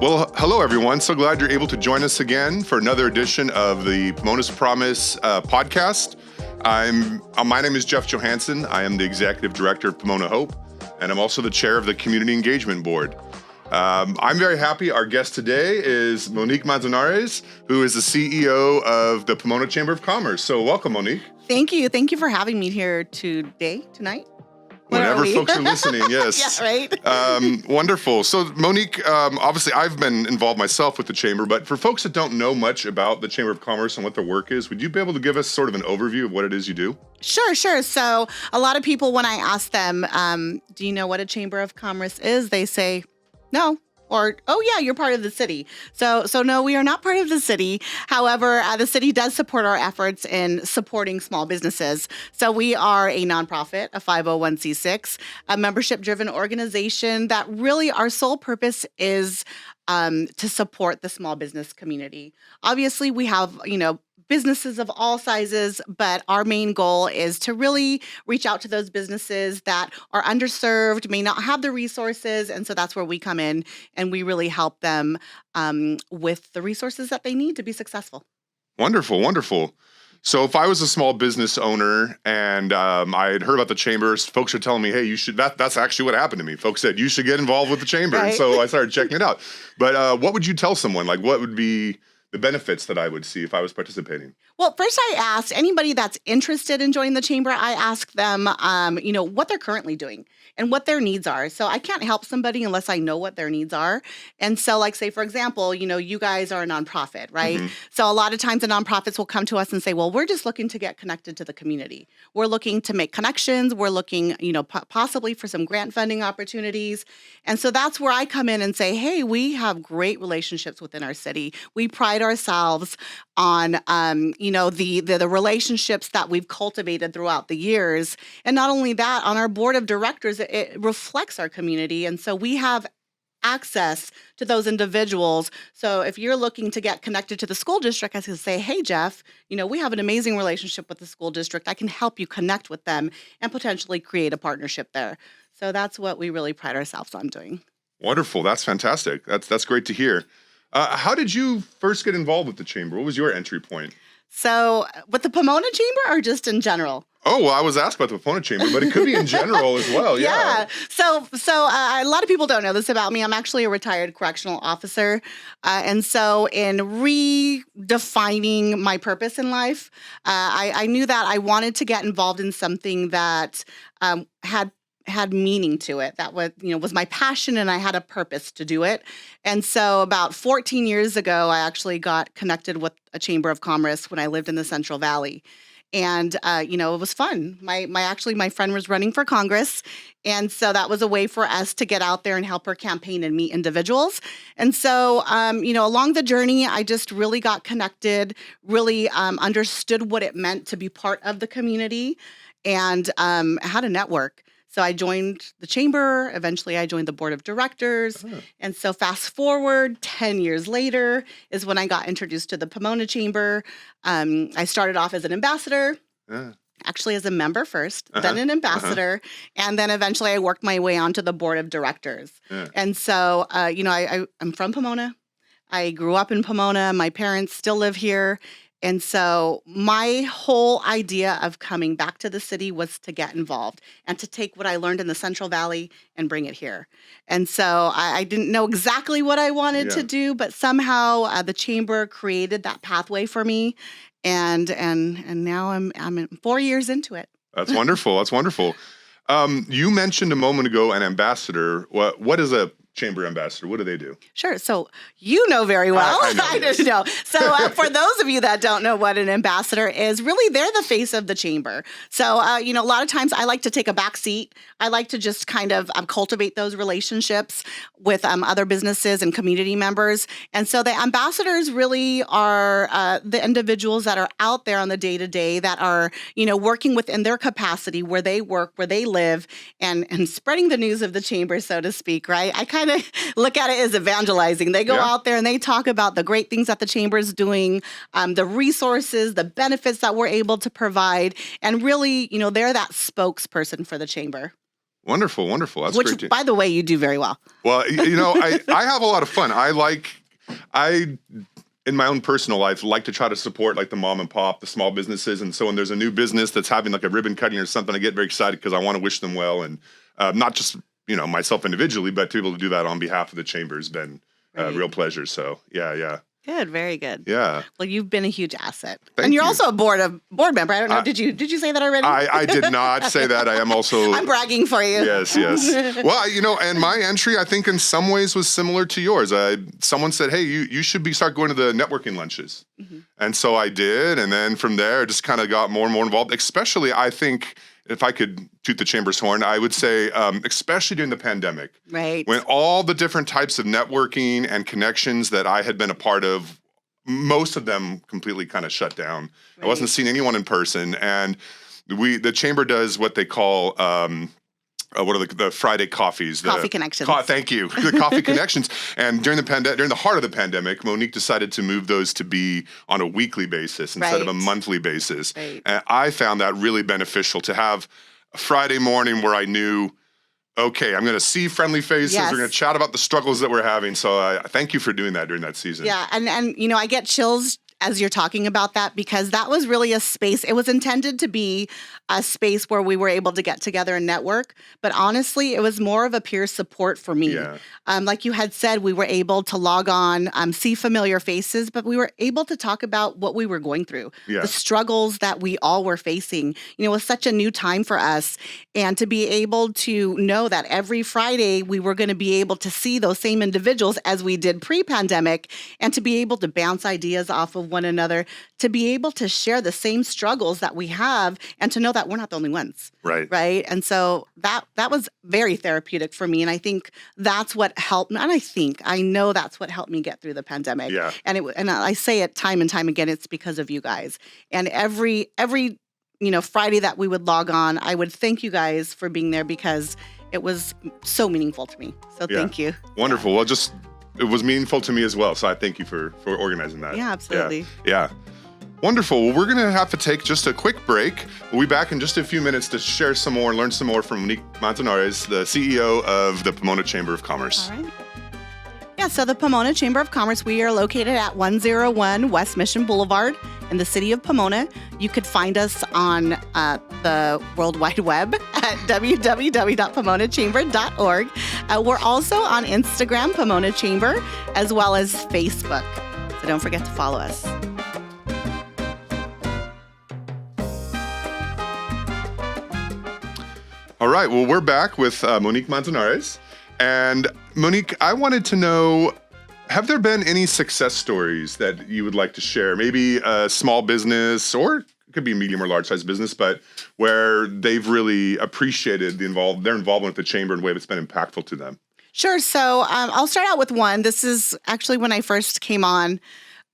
Well, hello, everyone. So glad you're able to join us again for another edition of the Pomona Promise podcast. My name is Jeff Johannsen. I am the Executive Director of Pomona Hope, and I'm also the Chair of the Community Engagement Board. I'm very happy. Our guest today is Monique Manzanares, who is the CEO of the Pomona Chamber of Commerce. So welcome, Monique. Thank you. Thank you for having me here tonight. Whenever folks are listening, yes. Yeah, right. Wonderful. So, Monique, obviously I've been involved myself with the Chamber, but for folks that don't know much about the Chamber of Commerce and what their work is, would you be able to give us sort of an overview of what it is you do? Sure. So a lot of people, when I ask them, do you know what a Chamber of Commerce is? They say, no. Or, oh yeah, you're part of the city. So no, we are not part of the city. However, the city does support our efforts in supporting small businesses. So we are a nonprofit, a 501c6, a membership-driven organization that really our sole purpose is to support the small business community. Obviously, we have, businesses of all sizes, but our main goal is to really reach out to those businesses that are underserved, may not have the resources, and so that's where we come in and we really help them with the resources that they need to be successful. Wonderful. So if I was a small business owner and I had heard about the chambers, folks are telling me, hey, you should, that's actually what happened to me. Folks said, you should get involved with the chamber. Right. And so I started checking it out. But what would you tell someone? Like, what would be the benefits that I would see if I was participating? Well, first I asked anybody that's interested in joining the chamber, I asked them, what they're currently doing and what their needs are. So I can't help somebody unless I know what their needs are. And so like, say, for example, you guys are a nonprofit, right? Mm-hmm. So a lot of times the nonprofits will come to us and say, well, we're just looking to get connected to the community. We're looking to make connections. We're looking, possibly for some grant funding opportunities. And so that's where I come in and say, hey, we have great relationships within our city. We pride ourselves on, the relationships that we've cultivated throughout the years. And not only that, on our board of directors, it reflects our community. And so we have access to those individuals. So if you're looking to get connected to the school district, I can say, hey, Jeff, we have an amazing relationship with the school district. I can help you connect with them and potentially create a partnership there. So that's what we really pride ourselves on doing. Wonderful. That's fantastic. That's great to hear. How did you first get involved with the chamber? What was your entry point? So with the Pomona Chamber or just in general? Oh, well, I was asked about the Pomona Chamber, but it could be in general as well. Yeah. So a lot of people don't know this about me. I'm actually a retired correctional officer. And so in redefining my purpose in life, I knew that I wanted to get involved in something that had meaning to it. That was my passion, and I had a purpose to do it. And so about 14 years ago, I actually got connected with a Chamber of Commerce when I lived in the Central Valley. And, it was fun. My friend was running for Congress. And so that was a way for us to get out there and help her campaign and meet individuals. And so, along the journey, I just really got connected, really understood what it meant to be part of the community, and had a network. So I joined the chamber. Eventually, I joined the board of directors. Uh-huh. And so fast forward 10 years later is when I got introduced to the Pomona Chamber. I started off as an ambassador, actually as a member first, then an ambassador. And then eventually I worked my way onto the board of directors. And so, I'm from Pomona. I grew up in Pomona. My parents still live here. And so my whole idea of coming back to the city was to get involved and to take what I learned in the Central Valley and bring it here. And so I didn't know exactly what I wanted to do, but somehow the chamber created that pathway for me. And now I'm 4 years into it. That's wonderful. That's wonderful. You mentioned a moment ago an ambassador. What is a chamber ambassador? What do they do? Sure. So you know very well. I didn't know. So for those of you that don't know what an ambassador is, really they're the face of the chamber. So, a lot of times I like to take a back seat. I like to just kind of cultivate those relationships with other businesses and community members. And so the ambassadors really are the individuals that are out there on the day-to-day that are, working within their capacity where they work, where they live, and spreading the news of the chamber, so to speak, right? I kind of look at it as evangelizing. They go out there and they talk about the great things that the chamber is doing, the resources, the benefits that we're able to provide, and really, they're that spokesperson for the chamber. Wonderful, wonderful. That's Which, great. by the way, you do very well. Well, I have a lot of fun. I in my own personal life, like to try to support like the mom and pop, the small businesses. And so when there's a new business that's having like a ribbon cutting or something, I get very excited because I want to wish them well. And not just, myself individually, but to be able to do that on behalf of the chamber has been a real pleasure. So yeah. Good, very good. Yeah. Well, you've been a huge asset, Thank and you're you. also a board member. I don't know. Did you say that already? I did not say that. I am also. I'm bragging for you. Yes. Well, and my entry, I think in some ways was similar to yours. Someone said, hey, you should start going to the networking lunches. Mm-hmm. And so I did. And then from there, I just kind of got more and more involved, especially I think if I could toot the chamber's horn, I would say, especially during the pandemic. Right. When all the different types of networking and connections that I had been a part of, most of them completely kind of shut down. Right. I wasn't seeing anyone in person. And the chamber does what they call, what are the Friday coffees? Coffee connections. Thank you. The coffee connections. And during the heart of the pandemic, Monique decided to move those to be on a weekly basis instead of a monthly basis. Right. And I found that really beneficial to have a Friday morning where I knew, okay, I'm going to see friendly faces. Yes. We're going to chat about the struggles that we're having. So I thank you for doing that during that season. Yeah, and I get chills as you're talking about that because that was really a space. It was intended to be a space where we were able to get together and network. But honestly, it was more of a peer support for me. Yeah. Like you had said, we were able to log on, see familiar faces, but we were able to talk about what we were going through, the struggles that we all were facing. It was such a new time for us. And to be able to know that every Friday we were going to be able to see those same individuals as we did pre-pandemic, and to be able to bounce ideas off of one another, to be able to share the same struggles that we have, and to know that we're not the only ones. Right. And so that was very therapeutic for me. And I think that's what helped me. And I know that's what helped me get through the pandemic. Yeah. And I say it time and time again, it's because of you guys. And every Friday that we would log on, I would thank you guys for being there because it was so meaningful to me. So thank you. Wonderful. Well, it was meaningful to me as well. So I thank you for organizing that. Yeah, absolutely. Yeah. Wonderful. Well, we're going to have to take just a quick break. We'll be back in just a few minutes to share some more, learn some more from Monique Manzanares, the CEO of the Pomona Chamber of Commerce. All right. Yeah, so the Pomona Chamber of Commerce, we are located at 101 West Mission Boulevard in the city of Pomona. You could find us on the World Wide Web at www.pomonachamber.org. We're also on Instagram, Pomona Chamber, as well as Facebook. So don't forget to follow us. All right. Well, we're back with Monique Manzanares. And Monique, I wanted to know, have there been any success stories that you would like to share? Maybe a small business, or it could be a medium or large size business, but where they've really appreciated their involvement with the chamber in a way that's been impactful to them. Sure. So I'll start out with one. This is actually when I first came on.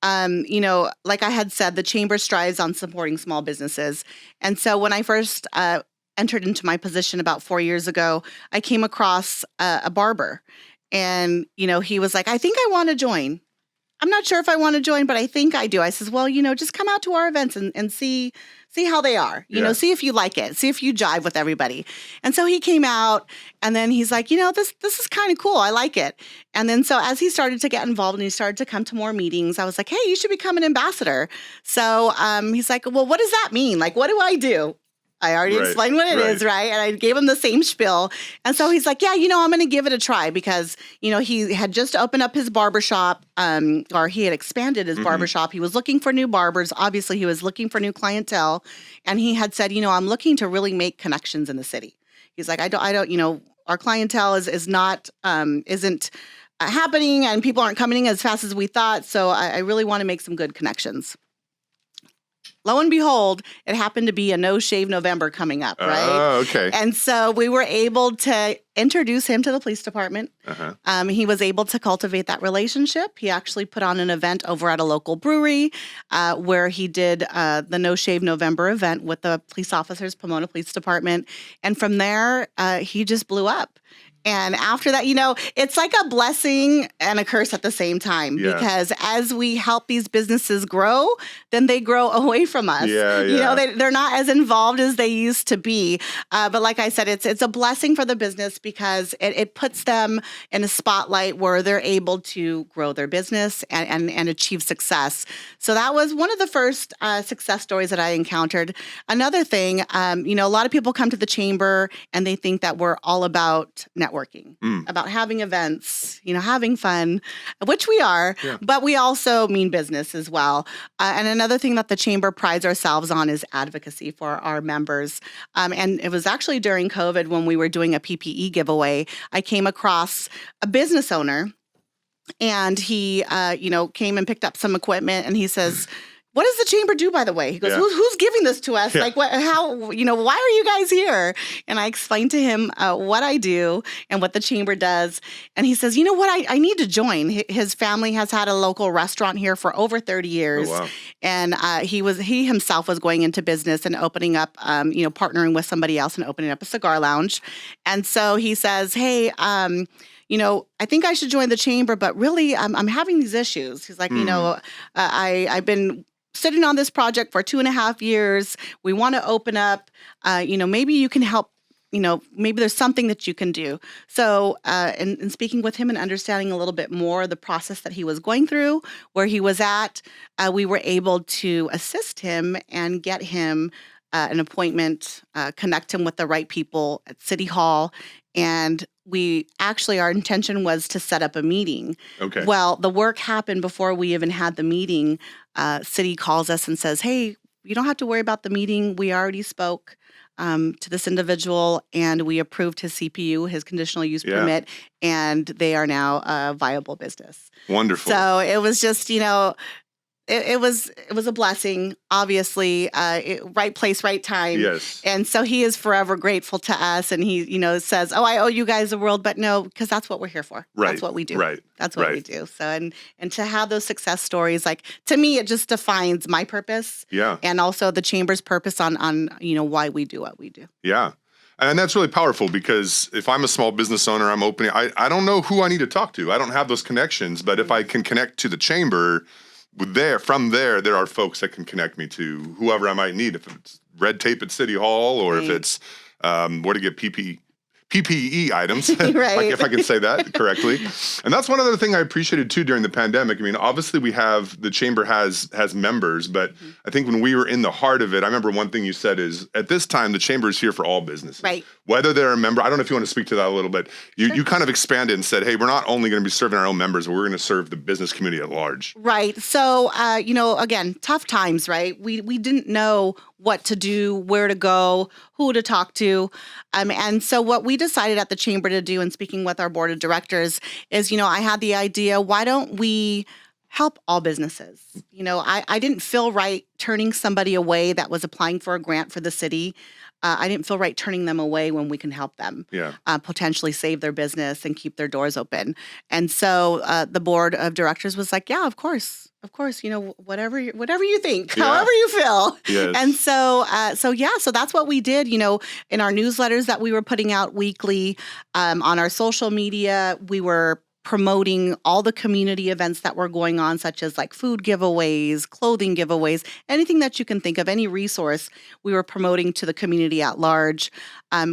Like I had said, the chamber strives on supporting small businesses. And so when I first entered into my position about 4 years ago, I came across a barber, and, he was like, I think I want to join. I'm not sure if I want to join, but I think I do. I says, well, just come out to our events and see how they are, see if you like it, see if you jive with everybody. And so he came out, and then he's like, this is kind of cool. I like it. And then so as he started to get involved and he started to come to more meetings, I was like, hey, you should become an ambassador. So he's like, well, what does that mean? Like, what do I do? I already explained what it is, right? And I gave him the same spiel. And so he's like, yeah, I'm going to give it a try because, he had just opened up his barbershop, or he had expanded his barbershop. He was looking for new barbers. Obviously, he was looking for new clientele. And he had said, I'm looking to really make connections in the city. He's like, I don't, our clientele isn't happening, and people aren't coming in as fast as we thought. So I really want to make some good connections. Lo and behold, it happened to be a No Shave November coming up, right? Oh, okay. And so we were able to introduce him to the police department. Uh-huh. He was able to cultivate that relationship. He actually put on an event over at a local brewery where he did the No Shave November event with the police officers, Pomona Police Department. And from there, he just blew up. And after that, it's like a blessing and a curse at the same time, because as we help these businesses grow, then they grow away from us. They're not as involved as they used to be. But like I said, it's a blessing for the business because it puts them in a spotlight where they're able to grow their business and achieve success. So that was one of the first success stories that I encountered. Another thing, a lot of people come to the chamber and they think that we're all about networking, about having events, having fun, which we are, but we also mean business as well. And another thing that the chamber prides ourselves on is advocacy for our members. And it was actually during COVID when we were doing a PPE giveaway, I came across a business owner, and he, came and picked up some equipment, and he says, "What does the chamber do, by the way?" He goes, who's giving this to us? Like, why are you guys here? And I explained to him what I do and what the chamber does. And he says, "You know what? I need to join." His family has had a local restaurant here for over 30 years. Oh, wow. And he himself was going into business and opening up, partnering with somebody else and opening up a cigar lounge. And so he says, "Hey, I think I should join the chamber, but really I'm having these issues." He's like, I've been sitting on this project for 2.5 years. We want to open up, maybe you can help, maybe there's something that you can do. So in speaking with him and understanding a little bit more the process that he was going through, where he was at, we were able to assist him and get him an appointment, connect him with the right people at City Hall. And our intention was to set up a meeting. Okay. Well, the work happened before we even had the meeting. City calls us and says, "Hey, you don't have to worry about the meeting. We already spoke to this individual, and we approved his CPU, his conditional use permit, and they are now a viable business." Wonderful. So it was just, it was a blessing, obviously, right place, right time. Yes. And so he is forever grateful to us. And he, says, "Oh, I owe you guys the world," but no, because that's what we're here for. Right. That's what we do. Right. That's what we do. So, and to have those success stories, like, to me, it just defines my purpose. Yeah. And also the chamber's purpose on why we do what we do. Yeah. And that's really powerful, because if I'm a small business owner, I'm opening, I don't know who I need to talk to. I don't have those connections, but if I can connect to the chamber, from there are folks that can connect me to whoever I might need. If it's red tape at City Hall, or if it's where to get PPE items, like, if I can say that correctly. And that's one other thing I appreciated too during the pandemic. I mean, obviously the chamber has members, but I think when we were in the heart of it, I remember one thing you said is, at this time, the chamber is here for all businesses. Right. Whether they're a member, I don't know if you want to speak to that a little bit. You kind of expanded and said, "Hey, we're not only going to be serving our own members, but we're going to serve the business community at large." Right. So, again, tough times, right? We didn't know what to do, where to go, who to talk to. And so what we decided at the chamber to do, and speaking with our board of directors, is, I had the idea, why don't we help all businesses? I didn't feel right turning somebody away that was applying for a grant for the city. I didn't feel right turning them away when we can help them potentially save their business and keep their doors open. And so the board of directors was like, "Yeah, of course, whatever you think, however you feel." Yes. And so that's what we did. In our newsletters that we were putting out weekly, on our social media, we were promoting all the community events that were going on, such as like food giveaways, clothing giveaways, anything that you can think of, any resource we were promoting to the community at large,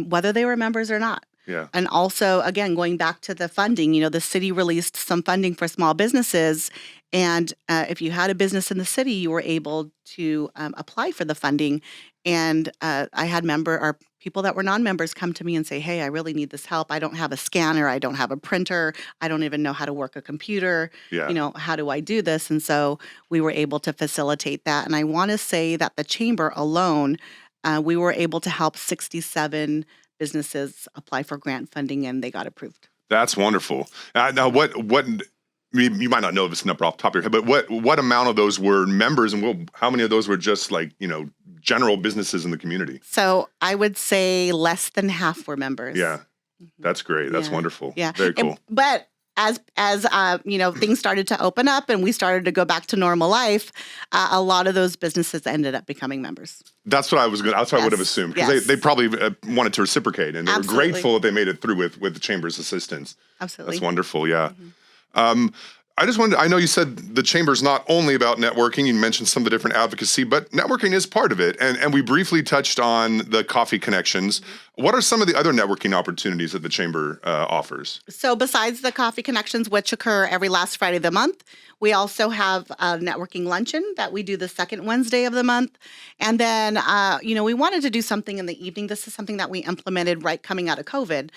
whether they were members or not. Yeah. And also, again, going back to the funding, the city released some funding for small businesses. And if you had a business in the city, you were able to apply for the funding. And I had people that were non-members come to me and say, "Hey, I really need this help. I don't have a scanner. I don't have a printer. I don't even know how to work a computer. Yeah. How do I do this?" And so we were able to facilitate that. And I want to say that the chamber alone, we were able to help 67 businesses apply for grant funding, and they got approved. That's wonderful. Now, what you might not know this number off the top of your head, but what amount of those were members, and how many of those were just like, general businesses in the community? So I would say less than half were members. Yeah. That's great. That's wonderful. Yeah. Very cool. But things started to open up and we started to go back to normal life, a lot of those businesses ended up becoming members. That's what I was going. That's what I would have assumed, because they probably wanted to reciprocate, and they were grateful that they made it through with the chamber's assistance. Absolutely, that's wonderful. Yeah. I just wanted. I know you said the chamber's not only about networking. You mentioned some of the different advocacy, but networking is part of it. And we briefly touched on the coffee connections. What are some of the other networking opportunities that the chamber offers? So besides the coffee connections, which occur every last Friday of the month, we also have a networking luncheon that we do the second Wednesday of the month. And then, we wanted to do something in the evening. This is something that we implemented right coming out of COVID.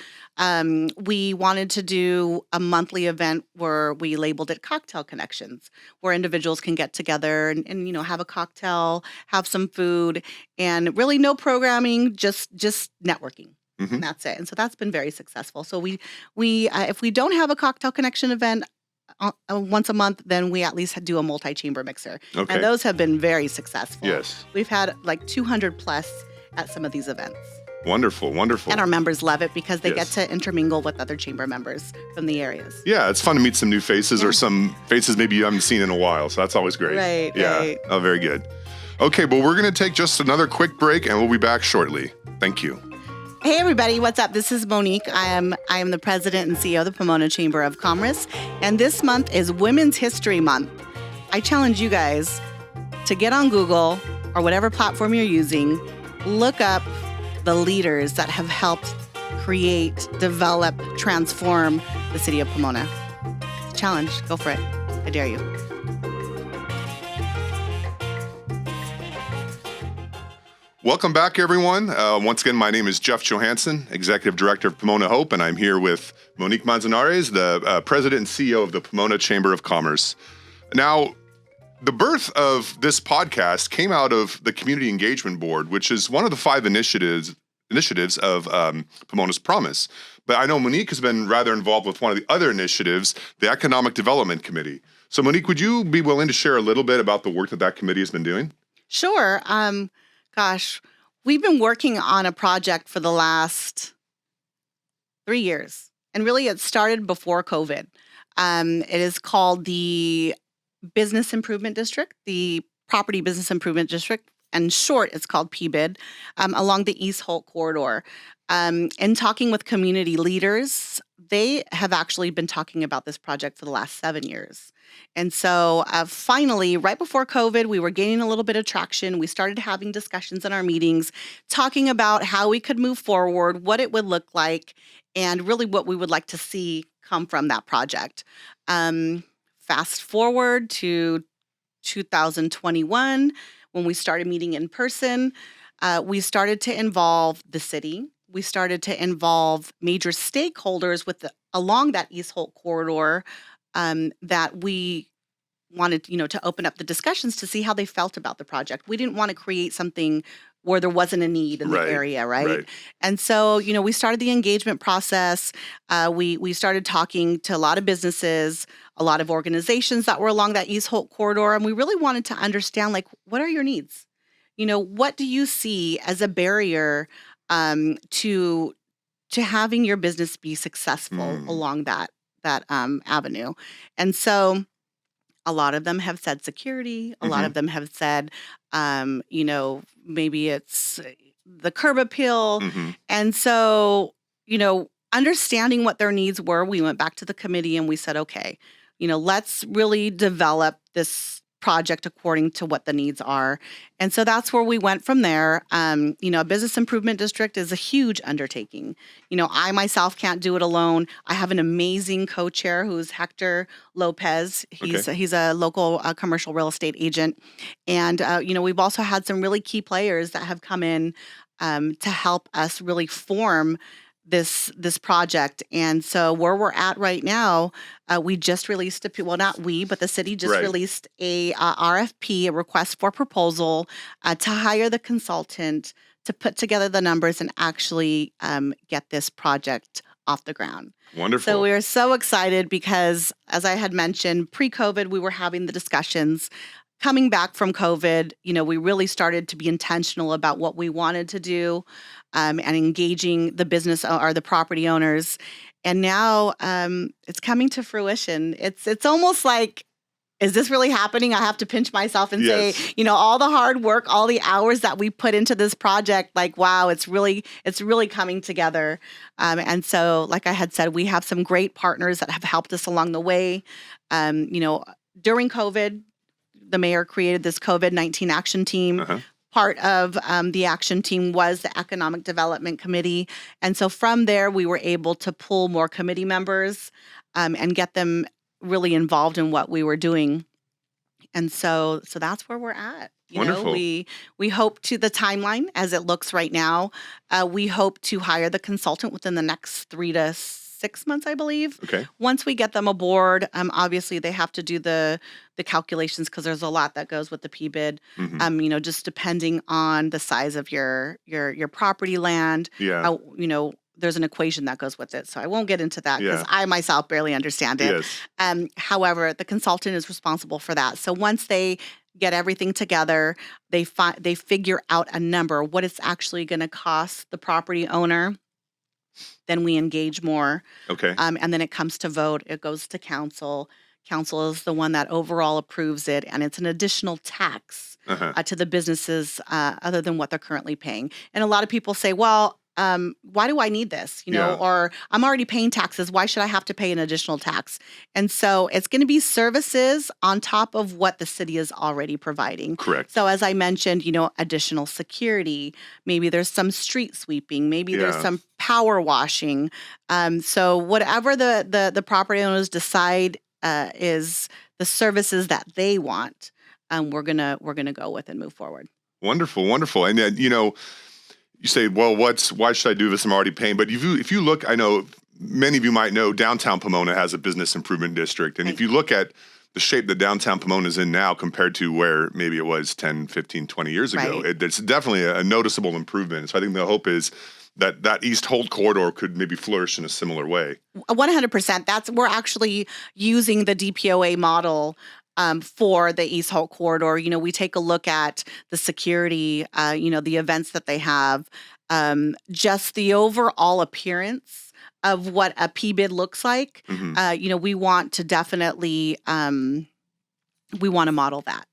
We wanted to do a monthly event where we labeled it Cocktail Connections, where individuals can get together and have a cocktail, have some food, and really no programming, just networking. Mm-hmm. And that's it. And so that's been very successful. So we if we don't have a Cocktail Connection event once a month, then we at least do a multi-chamber mixer. Okay. And those have been very successful. Yes. We've had like 200 plus at some of these events. Wonderful, wonderful. And our members love it because they get to intermingle with other chamber members from the areas. Yeah, it's fun to meet some new faces or some faces maybe you haven't seen in a while. So that's always great. Right, yeah. right. Oh, very good. Okay, well, we're going to take just another quick break and we'll be back shortly. Thank you. Hey everybody, what's up? This is Monique. I am the president and CEO of the Pomona Chamber of Commerce, and this month is Women's History Month. I challenge you guys to get on Google or whatever platform you're using, look up the leaders that have helped create, develop, transform the city of Pomona. It's a challenge. Go for it. I dare you. Welcome back, everyone. Once again, my name is Jeff Johannsen, Executive Director of Pomona Hope, and I'm here with Monique Manzanares, the President and CEO of the Pomona Chamber of Commerce. Now, the birth of this podcast came out of the Community Engagement Board, which is one of the 5 initiatives of Pomona's Promise. But I know Monique has been rather involved with one of the other initiatives, the Economic Development Committee. So, Monique, would you be willing to share a little bit about the work that committee has been doing? Sure. Gosh, we've been working on a project for the last 3 years. And really, it started before COVID. It is called the Business Improvement District, the Property Business Improvement District. In short, it's called PBID, along the East Holt corridor. In talking with community leaders, they have actually been talking about this project for the last 7 years. And so finally, right before COVID, we were gaining a little bit of traction. We started having discussions in our meetings, talking about how we could move forward, what it would look like, and really what we would like to see come from that project. Fast forward to 2021, when we started meeting in person, we started to involve the city. We started to involve major stakeholders along that East Holt corridor that we wanted, to open up the discussions to see how they felt about the project. We didn't want to create something where there wasn't a need in the area, right? And so, we started the engagement process. We started talking to a lot of businesses, a lot of organizations that were along that East Holt corridor, and we really wanted to understand, what are your needs? What do you see as a barrier to having your business be successful along that avenue? And so a lot of them have said security. A lot of them have said, maybe it's the curb appeal. And so, understanding what their needs were, we went back to the committee and we said, okay, let's really develop this project according to what the needs are. And so that's where we went from there. A business improvement district is a huge undertaking. I myself can't do it alone. I have an amazing co-chair who's Hector Lopez. He's a local commercial real estate agent. And, we've also had some really key players that have come in to help us really form this project. And so where we're at right now, we just released not we, but the city just released a RFP, a request for proposal, to hire the consultant to put together the numbers and actually get this project off the ground. Wonderful. So we are so excited because, as I had mentioned, pre-COVID, we were having the discussions. Coming back from COVID, we really started to be intentional about what we wanted to do and engaging the business or the property owners. And now it's coming to fruition. It's almost like, is this really happening? I have to pinch myself and say, all the hard work, all the hours that we put into this project, like, wow, it's really coming together. And so, like I had said, we have some great partners that have helped us along the way. During COVID, the mayor created this COVID-19 action team. Part of the action team was the Economic Development Committee. And so from there, we were able to pull more committee members and get them really involved in what we were doing. And so that's where we're at. Wonderful. We hope to, the timeline as it looks right now, we hope to hire the consultant within the next 3 to 6 months, I believe. Okay. Once we get them aboard, obviously they have to do the calculations because there's a lot that goes with the PBID. Just depending on the size of your property land. Yeah. There's an equation that goes with it. So I won't get into that because I myself barely understand it. Yes. However, the consultant is responsible for that. So once they get everything together, they figure out a number, what it's actually going to cost the property owner. Then we engage more. Okay. And then it comes to vote. It goes to council. Council is the one that overall approves it. And it's an additional tax to the businesses other than what they're currently paying. And a lot of people say, well, why do I need this? Or I'm already paying taxes. Why should I have to pay an additional tax? And so it's going to be services on top of what the city is already providing. Correct. So as I mentioned, additional security, maybe there's some street sweeping, maybe there's some power washing. So whatever the property owners decide is the services that they want, we're gonna go with and move forward. Wonderful, wonderful. And then, you say, well, why should I do this? I'm already paying. But if you look, I know many of you might know downtown Pomona has a business improvement district. And if you look at the shape that downtown Pomona is in now compared to where maybe it was 10, 15, 20 years ago, it's definitely a noticeable improvement. So I think the hope is that East Holt corridor could maybe flourish in a similar way. 100%. We're actually using the DPOA model for the East Holt corridor. We take a look at the security, the events that they have, just the overall appearance of what a PBID looks like. We want to definitely, we want to model that.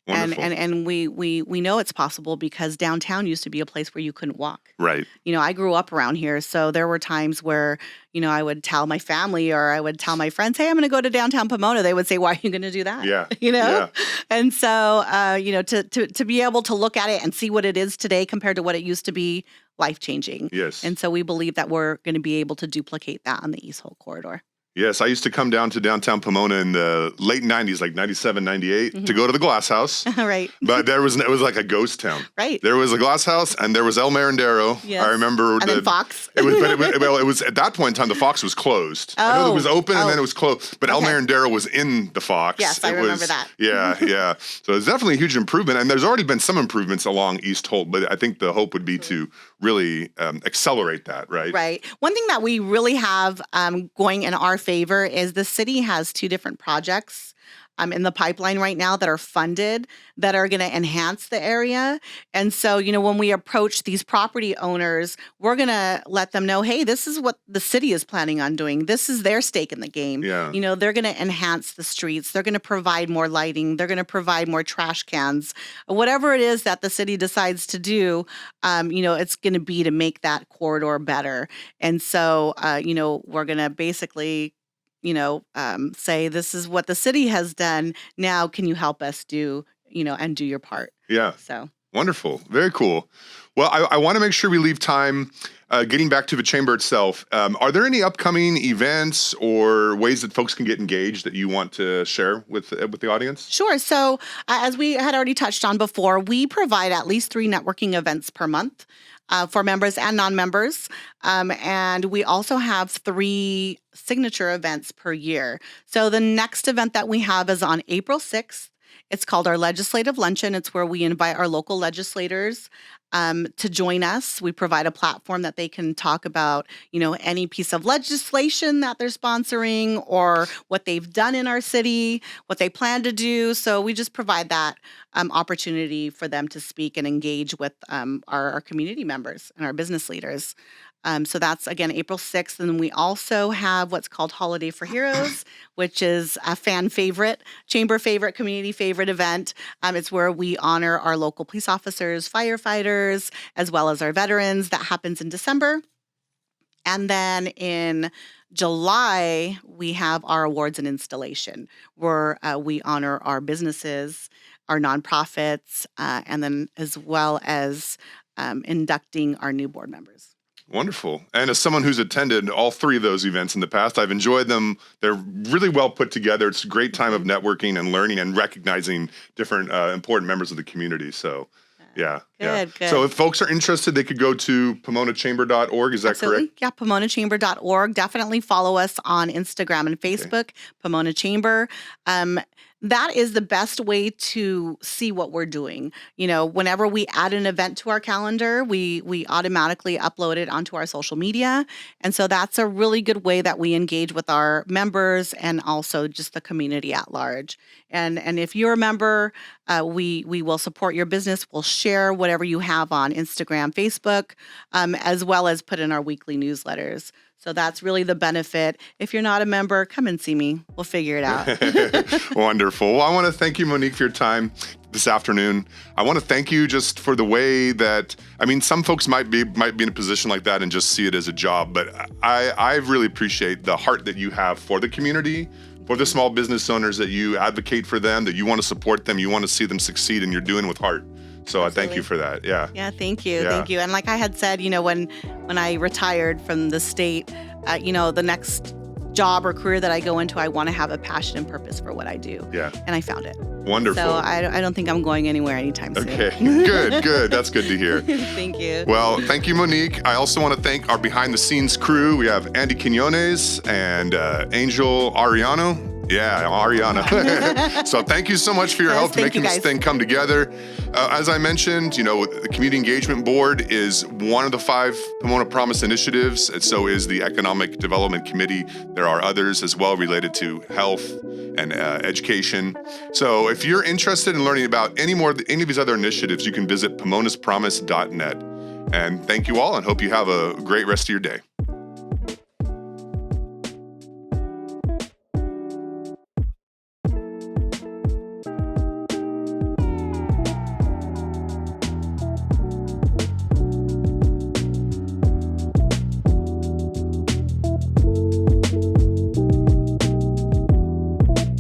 Wonderful. And we know it's possible because downtown used to be a place where you couldn't walk. Right. I grew up around here, so there were times where, I would tell my family or I would tell my friends, hey, I'm going to go to downtown Pomona. They would say, why are you going to do that? Yeah. Yeah. And so, to be able to look at it and see what it is today compared to what it used to be, life-changing. Yes. And so we believe that we're going to be able to duplicate that on the East Holt corridor. Yes, I used to come down to downtown Pomona in the late 90s, like 97, 98, to go to the Glass House. Right. But it was like a ghost town. Right. There was a Glass House and there was El Merendero. Yes. I remember. And then Fox. It was at that point in time, the Fox was closed. I know it was open and then it was closed. But El Merendero was in the Fox. Yes, I remember that. Yeah. So it's definitely a huge improvement. And there's already been some improvements along East Holt, but I think the hope would be to really accelerate that, right? Right. One thing that we really have going in our favor is the city has 2 different projects in the pipeline right now that are funded that are going to enhance the area. And so, when we approach these property owners, we're going to let them know, hey, this is what the city is planning on doing. This is their stake in the game. Yeah. They're going to enhance the streets. They're going to provide more lighting. They're going to provide more trash cans. Whatever it is that the city decides to do, it's going to be to make that corridor better. And so, we're going to basically say, this is what the city has done. Now, can you help us do, and do your part? Yeah. So wonderful. Very cool. Well, I want to make sure we leave time getting back to the chamber itself. Are there any upcoming events or ways that folks can get engaged that you want to share with the audience? Sure. So as we had already touched on before, we provide at least 3 networking events per month. For members and non-members. And we also have 3 signature events per year. So the next event that we have is on April 6th. It's called our Legislative Luncheon. It's where we invite our local legislators to join us. We provide a platform that they can talk about, any piece of legislation that they're sponsoring or what they've done in our city, what they plan to do. So we just provide that opportunity for them to speak and engage with our community members and our business leaders. So that's, again, April 6th. And then we also have what's called Holiday for Heroes, which is a fan favorite, chamber favorite, community favorite event. It's where we honor our local police officers, firefighters, as well as our veterans. That happens in December. And then in July, we have our awards and installation, where we honor our businesses, our nonprofits, and then as well as inducting our new board members. Wonderful. And as someone who's attended all three of those events in the past, I've enjoyed them. They're really well put together. It's a great time of networking and learning and recognizing different important members of the community. So, yeah. Good. So if folks are interested, they could go to pomonachamber.org. Is that Absolutely. correct? Yeah, pomonachamber.org. Definitely follow us on Instagram and Facebook, Pomona Chamber. That is the best way to see what we're doing. Whenever we add an event to our calendar, we automatically upload it onto our social media. And so that's a really good way that we engage with our members and also just the community at large. And if you're a member, we will support your business. We'll share whatever you have on Instagram, Facebook, as well as put in our weekly newsletters. So that's really the benefit. If you're not a member, come and see me. We'll figure it out. Wonderful. Well, I want to thank you, Monique, for your time this afternoon. I want to thank you just for the way that, some folks might be in a position like that and just see it as a job, but I really appreciate the heart that you have for the community, for the small business owners, that you advocate for them, that you want to support them, you want to see them succeed, and you're doing it with heart. So I thank you for that. Yeah. Yeah, thank you. Yeah. Thank you. And like I had said, when I retired from the state, the next job or career that I go into, I want to have a passion and purpose for what I do. Yeah. And I found it. Wonderful. So I don't think I'm going anywhere anytime soon. Okay. Good. That's good to hear. Thank you. Well, thank you, Monique. I also want to thank our behind the scenes crew. We have Andy Quiñones and Angel Arellano. Yeah, Ariana. So thank you so much for your help making this thing come together. As I mentioned, the Community Engagement Board is one of the 5 Pomona Promise initiatives, and so is the Economic Development Committee. There are others as well related to health and education. So if you're interested in learning about any of these other initiatives, you can visit pomonaspromise.net. And thank you all, and hope you have a great rest of your day.